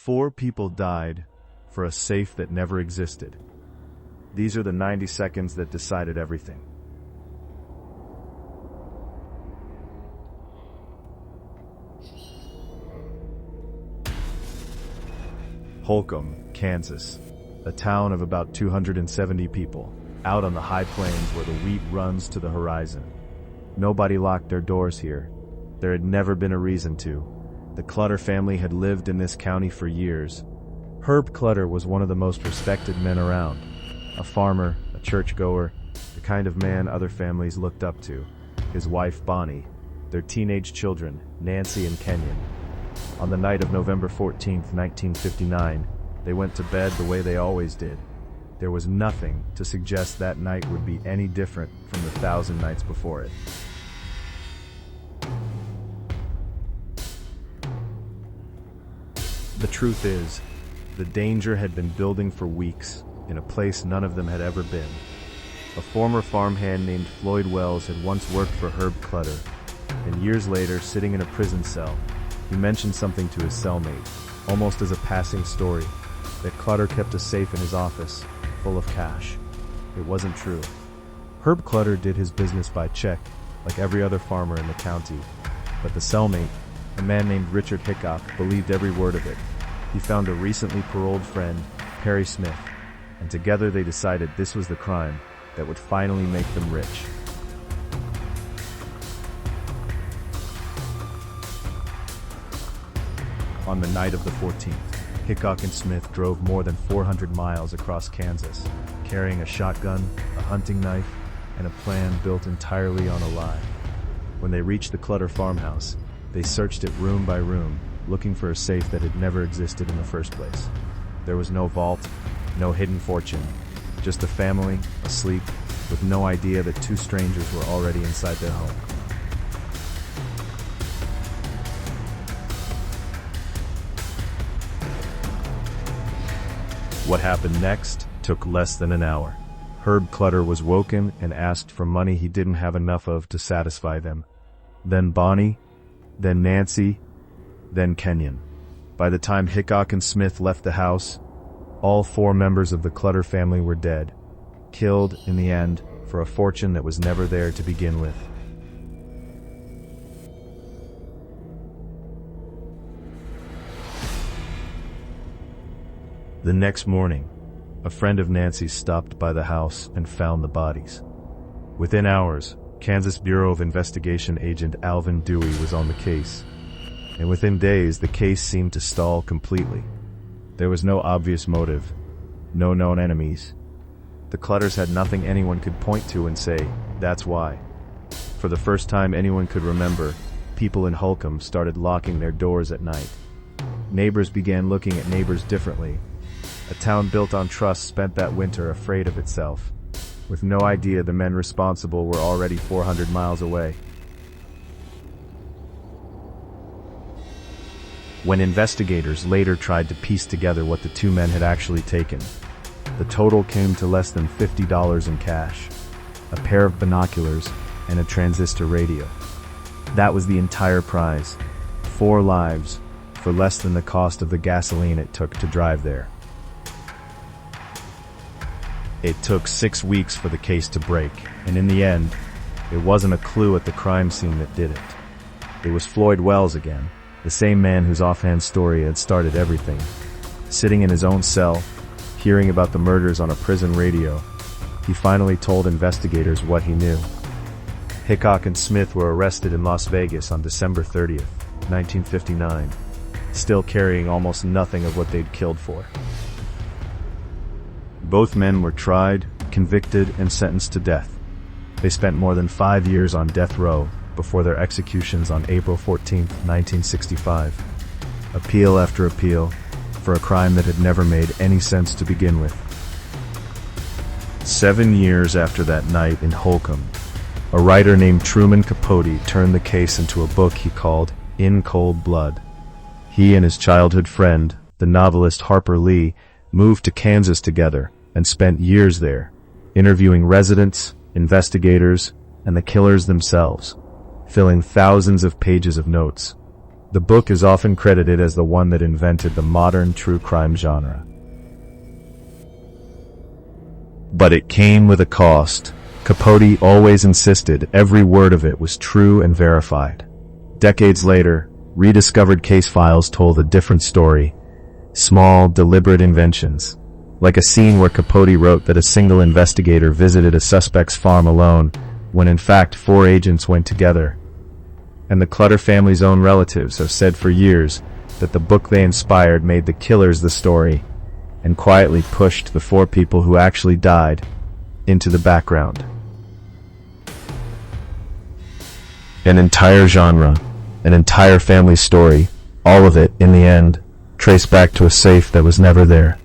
4 people died for a safe that never existed. These are the 90 seconds that decided everything. Holcomb, Kansas, a town of about 270 people, out on the high plains where the wheat runs to the horizon. Nobody locked their doors here. There had never been a reason to. The Clutter family had lived in this county for years. Herb Clutter was one of the most respected men around. A farmer, a churchgoer, the kind of man other families looked up to. His wife, Bonnie, their teenage children, Nancy and Kenyon. On the night of November 14, 1959, they went to bed the way they always did. There was nothing to suggest that night would be any different from the 1,000 nights before it. The truth is, the danger had been building for weeks, in a place none of them had ever been. A former farmhand named Floyd Wells had once worked for Herb Clutter, and years later, sitting in a prison cell, he mentioned something to his cellmate, almost as a passing story, that Clutter kept a safe in his office, full of cash. It wasn't true. Herb Clutter did his business by check, like every other farmer in the county, but the cellmate, a man named Richard Hickok, believed every word of it. He found a recently paroled friend, Perry Smith, and together they decided this was the crime that would finally make them rich. On the night of the 14th, Hickok and Smith drove more than 400 miles across Kansas, carrying a shotgun, a hunting knife, and a plan built entirely on a lie. When they reached the Clutter farmhouse, they searched it room by room, looking for a safe that had never existed in the first place. There was no vault, no hidden fortune, just a family, asleep, with no idea that 2 strangers were already inside their home. What happened next took less than an hour. Herb Clutter was woken and asked for money he didn't have enough of to satisfy them. Then Bonnie, then Nancy, then Kenyon. By the time Hickok and Smith left the house, all 4 members of the Clutter family were dead, killed in the end for a fortune that was never there to begin with. The next morning, a friend of Nancy's stopped by the house and found the bodies. Within hours, Kansas Bureau of Investigation agent Alvin Dewey was on the case. And within days, the case seemed to stall completely. There was no obvious motive, no known enemies. The Clutters had nothing anyone could point to and say, that's why. For the first time anyone could remember, people in Holcomb started locking their doors at night. Neighbors began looking at neighbors differently. A town built on trust spent that winter afraid of itself, with no idea the men responsible were already 400 miles away. When investigators later tried to piece together what the 2 men had actually taken, the total came to less than $50 in cash, a pair of binoculars, and a transistor radio. That was the entire prize. 4 lives, for less than the cost of the gasoline it took to drive there. It took 6 weeks for the case to break, and in the end, it wasn't a clue at the crime scene that did it. It was Floyd Wells again, the same man whose offhand story had started everything. Sitting in his own cell, hearing about the murders on a prison radio, he finally told investigators what he knew. Hickok and Smith were arrested in Las Vegas on December 30th, 1959, still carrying almost nothing of what they'd killed for. Both men were tried, convicted, and sentenced to death. They spent more than 5 years on death row before their executions on April 14, 1965. Appeal after appeal, for a crime that had never made any sense to begin with. 7 years after that night in Holcomb, a writer named Truman Capote turned the case into a book he called In Cold Blood. He and his childhood friend, the novelist Harper Lee, moved to Kansas together and spent years there, interviewing residents, investigators, and the killers themselves, filling thousands of pages of notes. The book is often credited as the one that invented the modern true crime genre. But it came with a cost. Capote always insisted every word of it was true and verified. Decades later, rediscovered case files told a different story. Small, deliberate inventions. Like a scene where Capote wrote that a single investigator visited a suspect's farm alone, when in fact 4 agents went together. And the Clutter family's own relatives have said for years that the book they inspired made the killers the story, and quietly pushed the 4 people who actually died into the background. An entire genre, an entire family story, all of it, in the end, traced back to a safe that was never there.